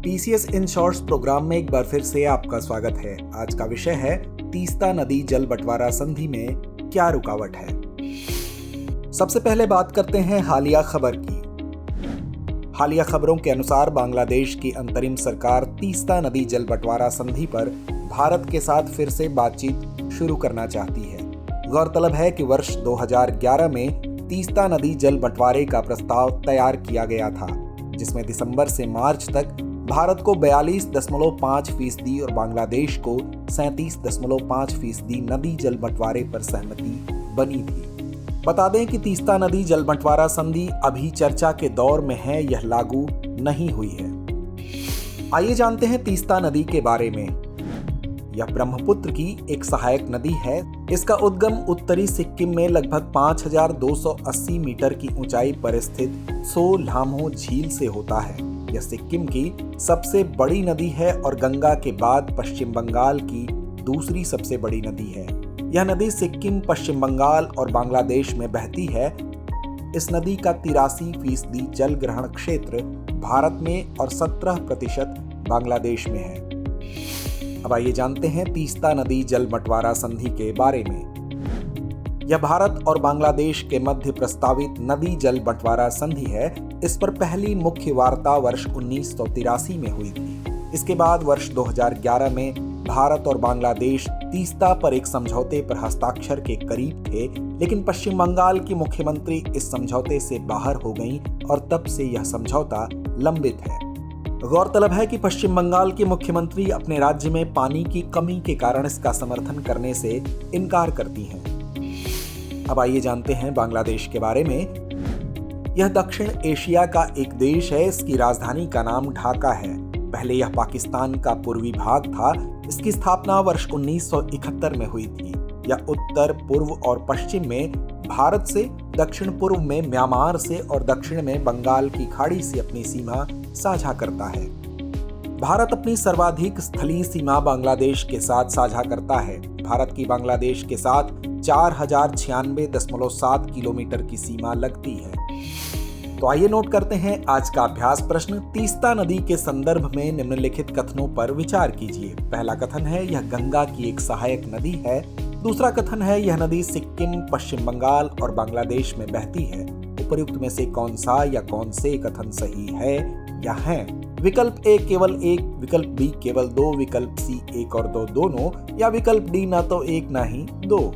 TCS in shorts programme में एक बार फिर से आपका स्वागत है। आज का विषय है तीस्ता नदी जल बंटवारा संधि में क्या रुकावट है। सबसे पहले बात करते हैं हालिया खबर की। हालिया खबरों के अनुसार बांग्लादेश की अंतरिम सरकार तीस्ता नदी जल बंटवारा संधि पर भारत के साथ फिर से बातचीत शुरू करना चाहती है। गौरतलब है कि वर्ष 2011 में तीस्ता नदी जल बंटवारे का प्रस्ताव तैयार किया गया था, जिसमें दिसंबर से मार्च तक भारत को 42.5% और बांग्लादेश को 37.5% नदी जल बंटवारे पर सहमति बनी थी। बता दें कि तीस्ता नदी जल बंटवारा संधि अभी चर्चा के दौर में है, यह लागू नहीं हुई है। आइए जानते हैं तीस्ता नदी के बारे में। यह ब्रह्मपुत्र की एक सहायक नदी है। इसका उद्गम उत्तरी सिक्किम में लगभग 5280 मीटर की ऊंचाई पर स्थित सो लामो झील से होता है। यह सिक्किम की सबसे बड़ी नदी है और गंगा के बाद पश्चिम बंगाल की दूसरी सबसे बड़ी नदी है। यह नदी सिक्किम, पश्चिम बंगाल और बांग्लादेश में बहती है। इस नदी का 83% जल ग्रहण क्षेत्र भारत में और 17% बांग्लादेश में है। अब आइए जानते हैं तीस्ता नदी जल बंटवारा संधि के बारे में। यह भारत और बांग्लादेश के मध्य प्रस्तावित नदी जल बंटवारा संधि है। इस पर पहली मुख्य वार्ता वर्ष 1983 में हुई थी। इसके बाद वर्ष 2011 में भारत और बांग्लादेश तीस्ता पर एक समझौते पर हस्ताक्षर के करीब थे, लेकिन पश्चिम बंगाल की मुख्यमंत्री इस समझौते से बाहर हो गईं और तब से यह समझौता लंबित है। गौरतलब है कि पश्चिम बंगाल की मुख्यमंत्री अपने राज्य में पानी की कमी के कारण इसका समर्थन करने से इनकार करती हैं। अब आइए जानते हैं बांग्लादेश के बारे में। यह दक्षिण एशिया का एक देश है। इसकी राजधानी का नाम ढाका है। पहले यह पाकिस्तान का पूर्वी भाग था। इसकी स्थापना वर्ष 1971 में हुई थी। यह उत्तर, पूर्व और पश्चिम में भारत से, दक्षिण पूर्व में म्यांमार से और दक्षिण में बंगाल की खाड़ी से अपनी सीमा साझा करता है। भारत अपनी सर्वाधिक स्थलीय सीमा बांग्लादेश के साथ साझा करता है। भारत की बांग्लादेश के साथ 4096.7 किलोमीटर की सीमा लगती है। तो आइए नोट करते हैं आज का अभ्यास प्रश्न। तीस्ता नदी के संदर्भ में निम्नलिखित कथनों पर विचार कीजिए। पहला कथन है यह गंगा की एक सहायक नदी है। दूसरा कथन है यह नदी सिक्किम, पश्चिम बंगाल और बांग्लादेश में बहती है। उपर्युक्त में से कौन सा या कौन से कथन सही है या हैं? विकल्प ए केवल एक, विकल्प बी केवल दो, विकल्प सी एक और दो दोनों, या विकल्प डी ना तो एक ना ही दो।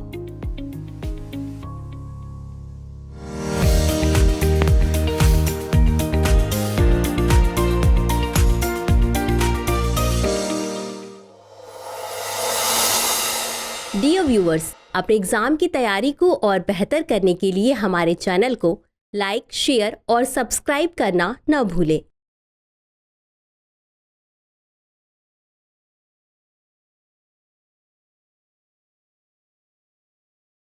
डियर व्यूअर्स, अपने एग्जाम की तैयारी को और बेहतर करने के लिए हमारे चैनल को लाइक, शेयर और सब्सक्राइब करना न भूलें।